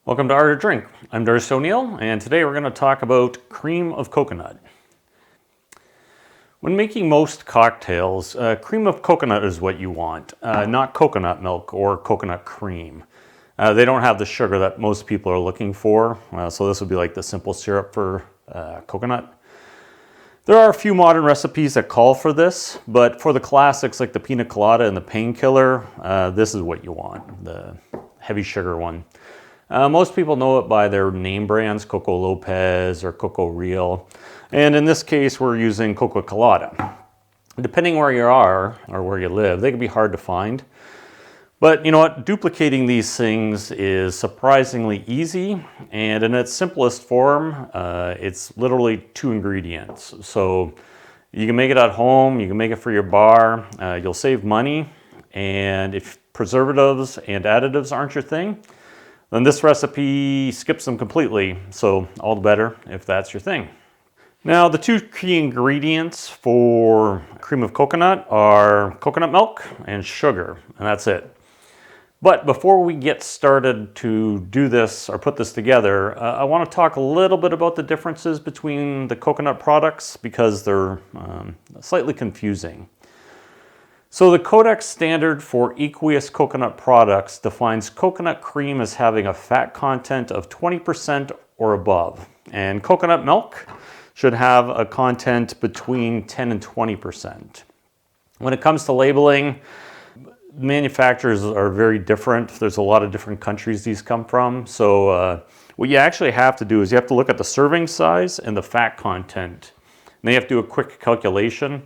Welcome to Art of Drink. I'm Darcy O'Neill, and today we're going to talk about cream of coconut. When making most cocktails, cream of coconut is what you want, not coconut milk or coconut cream. They don't have the sugar that most people are looking for, so this would be like the simple syrup for coconut. There are a few modern recipes that call for this, but for the classics like the Pina Colada and the Painkiller, this is what you want, the heavy sugar one. Most people know it by their name brands, Coco Lopez or Coco Real. And in this case, we're using Coco Colada. Depending where you are or where you live, they can be hard to find. But you know what? Duplicating these things is surprisingly easy. And in its simplest form, it's literally 2 ingredients. So you can make it at home, you can make it for your bar, you'll save money. And if preservatives and additives aren't your thing, then this recipe skips them completely. So all the better if that's your thing. Now, the 2 key ingredients for cream of coconut are coconut milk and sugar, and that's it. But before we get started to do this or put this together, I want to talk a little bit about the differences between the coconut products because they're slightly confusing. So the Codex Standard for aqueous coconut products defines coconut cream as having a fat content of 20% or above, and coconut milk should have a content between 10 and 20%. When it comes to labeling, manufacturers are very different. There's a lot of different countries these come from. So what you actually have to do is you have to look at the serving size and the fat content. And then you have to do a quick calculation.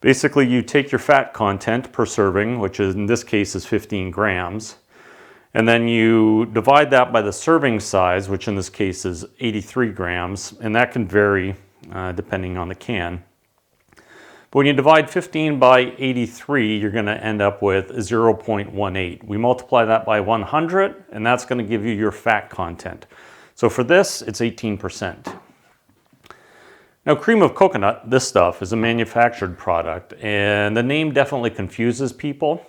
Basically, you take your fat content per serving, which in this case is 15 grams, and then you divide that by the serving size, which in this case is 83 grams, and that can vary depending on the can. But when you divide 15 by 83, you're going to end up with 0.18. We multiply that by 100, and that's going to give you your fat content. So for this, it's 18%. Now, cream of coconut, this stuff, is a manufactured product, and the name definitely confuses people.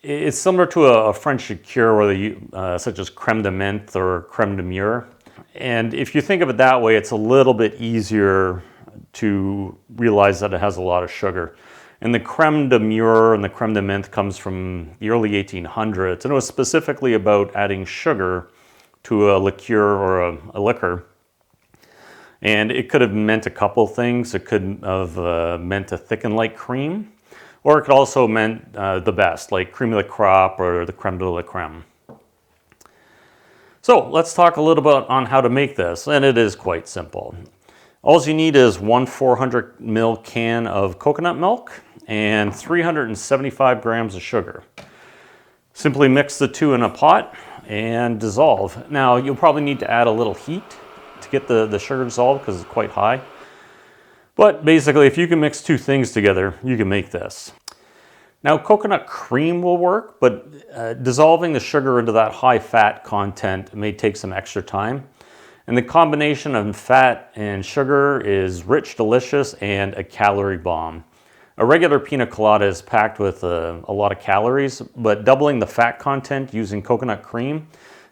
It's similar to a French liqueur, where they use, such as crème de menthe or crème de mûre. And if you think of it that way, it's a little bit easier to realize that it has a lot of sugar. And the crème de mûre and the crème de menthe comes from the early 1800s, and it was specifically about adding sugar to a liqueur or a liquor. And it could have meant a couple things. It could have meant a thickened like cream, or it could also meant the best, like cream of the crop or the crème de la crème. So let's talk a little bit on how to make this, and it is quite simple. All you need is 1 400 ml can of coconut milk and 375 grams of sugar. Simply mix the 2 in a pot and dissolve. Now, you'll probably need to add a little heat to get the sugar dissolved because it's quite high. But basically, if you can mix 2 things together, you can make this. Now, coconut cream will work, but dissolving the sugar into that high fat content may take some extra time. And the combination of fat and sugar is rich, delicious, and a calorie bomb. A regular pina colada is packed with a lot of calories, but doubling the fat content using coconut cream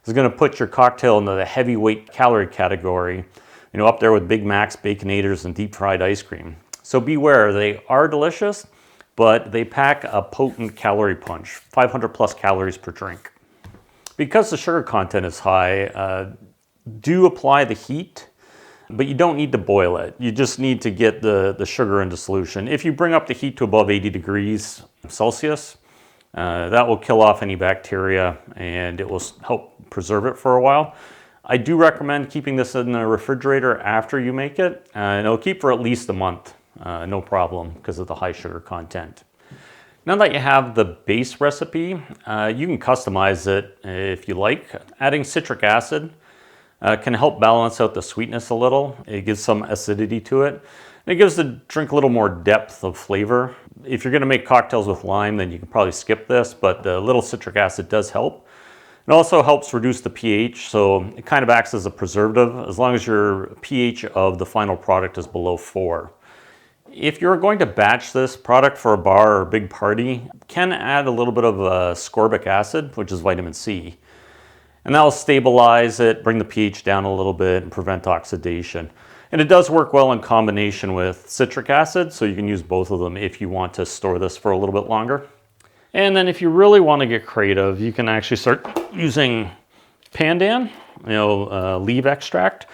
is going to put your cocktail into the heavyweight calorie category, you know, up there with Big Macs, Baconators, and deep fried ice cream. So beware, they are delicious, but they pack a potent calorie punch, 500 plus calories per drink. Because the sugar content is high, do apply the heat, but you don't need to boil it. You just need to get the sugar into solution. If you bring up the heat to above 80 degrees Celsius, that will kill off any bacteria and it will help preserve it for a while. I do recommend keeping this in the refrigerator after you make it, and it'll keep for at least a month, no problem, because of the high sugar content. Now that you have the base recipe, you can customize it if you like. Adding citric acid can help balance out the sweetness a little. It gives some acidity to it. And it gives the drink a little more depth of flavor. If you're going to make cocktails with lime, then you can probably skip this, but the little citric acid does help. It also helps reduce the pH, so it kind of acts as a preservative as long as your pH of the final product is below 4. If you're going to batch this product for a bar or a big party, you can add a little bit of ascorbic acid, which is vitamin C. And that'll stabilize it, bring the pH down a little bit, and prevent oxidation. And it does work well in combination with citric acid, so you can use both of them if you want to store this for a little bit longer. And then if you really want to get creative, you can actually start using pandan, leaf extract.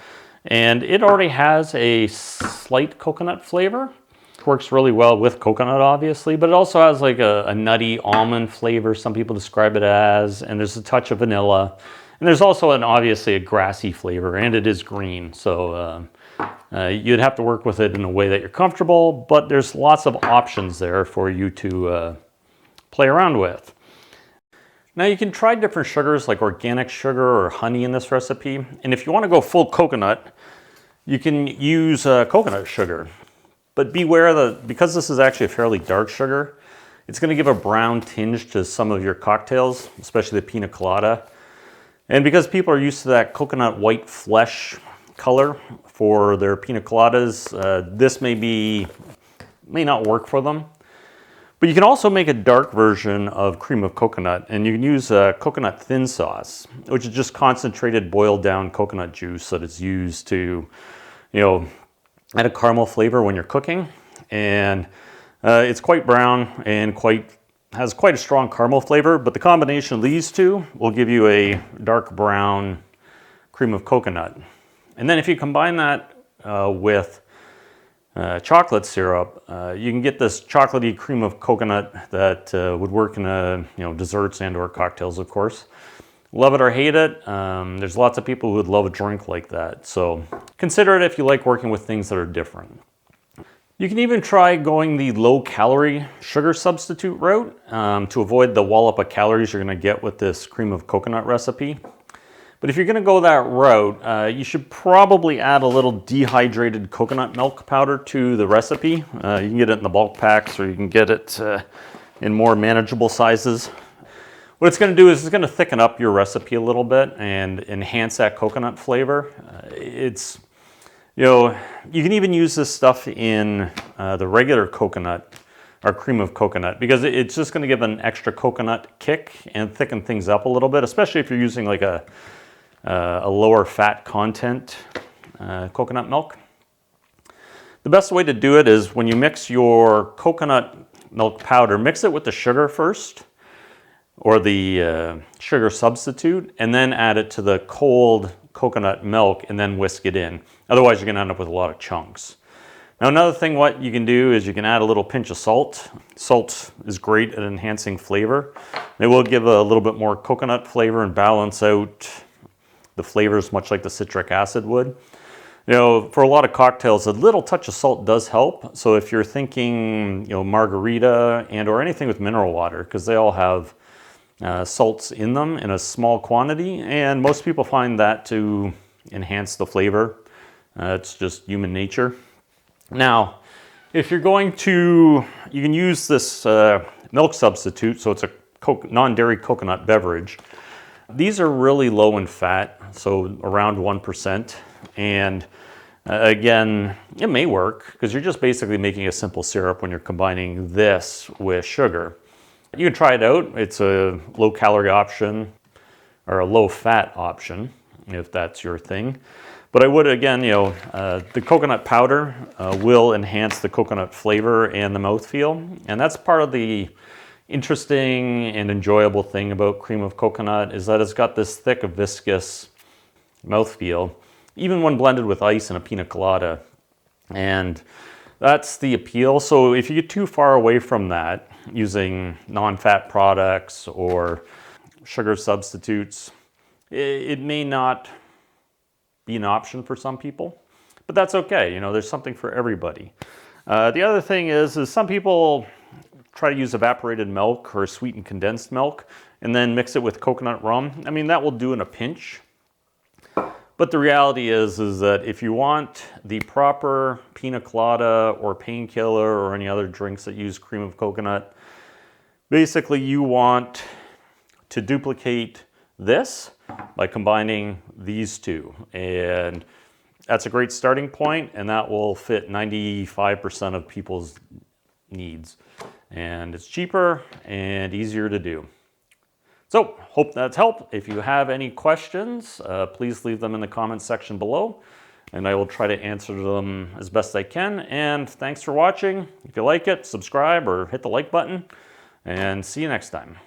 And it already has a slight coconut flavor. It works really well with coconut, obviously, but it also has like a nutty almond flavor, some people describe it as, and there's a touch of vanilla. And there's also obviously a grassy flavor, and it is green. So you'd have to work with it in a way that you're comfortable, but there's lots of options there for you to play around with. Now you can try different sugars like organic sugar or honey in this recipe. And if you want to go full coconut, you can use coconut sugar. But beware that because this is actually a fairly dark sugar, it's going to give a brown tinge to some of your cocktails, especially the Pina Colada. And because people are used to that coconut white flesh color for their Pina Coladas, this may not work for them. But you can also make a dark version of cream of coconut, and you can use coconut thin sauce, which is just concentrated boiled down coconut juice that is used to, add a caramel flavor when you're cooking. And it's quite brown and has quite a strong caramel flavor, but the combination of these two will give you a dark brown cream of coconut. And then if you combine that with chocolate syrup, you can get this chocolatey cream of coconut that would work in desserts and or cocktails, of course. Love it or hate it, there's lots of people who would love a drink like that. So consider it if you like working with things that are different. You can even try going the low-calorie sugar substitute route to avoid the wallop of calories you're going to get with this cream of coconut recipe. But if you're going to go that route, you should probably add a little dehydrated coconut milk powder to the recipe. You can get it in the bulk packs, or you can get it in more manageable sizes. What it's going to do is it's going to thicken up your recipe a little bit and enhance that coconut flavor. You can even use this stuff in the regular coconut or cream of coconut, because it's just going to give an extra coconut kick and thicken things up a little bit, especially if you're using like a lower fat content coconut milk. The best way to do it is when you mix your coconut milk powder, mix it with the sugar first, or the sugar substitute, and then add it to the cold coconut milk and then whisk it in. Otherwise you're going to end up with a lot of chunks. Now another thing what you can do is you can add a little pinch of salt. Salt is great at enhancing flavor. It will give a little bit more coconut flavor and balance out the flavors much like the citric acid would. For a lot of cocktails, a little touch of salt does help. So if you're thinking, margarita and or anything with mineral water, because they all have salts in them in a small quantity, and most people find that to enhance the flavor. It's just human nature. Now, if you're going to, you can use this milk substitute, so it's a non-dairy coconut beverage. These are really low in fat, so around 1%. And again, it may work because you're just basically making a simple syrup when you're combining this with sugar. You can try it out. It's a low-calorie option or a low-fat option if that's your thing. But I would, again, the coconut powder will enhance the coconut flavor and the mouthfeel. And that's part of the interesting and enjoyable thing about cream of coconut is that it's got this thick, viscous mouthfeel, even when blended with ice and a pina colada. And that's the appeal. So if you get too far away from that, using non-fat products or sugar substitutes, it may not be an option for some people, but that's okay. There's something for everybody. The other thing is some people try to use evaporated milk or sweetened condensed milk and then mix it with coconut rum. I mean, that will do in a pinch. But the reality is that if you want the proper pina colada or painkiller or any other drinks that use cream of coconut, basically you want to duplicate this by combining these two. And that's a great starting point, and that will fit 95% of people's needs. And it's cheaper and easier to do. So, hope that's helped. If you have any questions, please leave them in the comments section below, and I will try to answer them as best I can. And thanks for watching. If you like it, subscribe or hit the like button, and see you next time.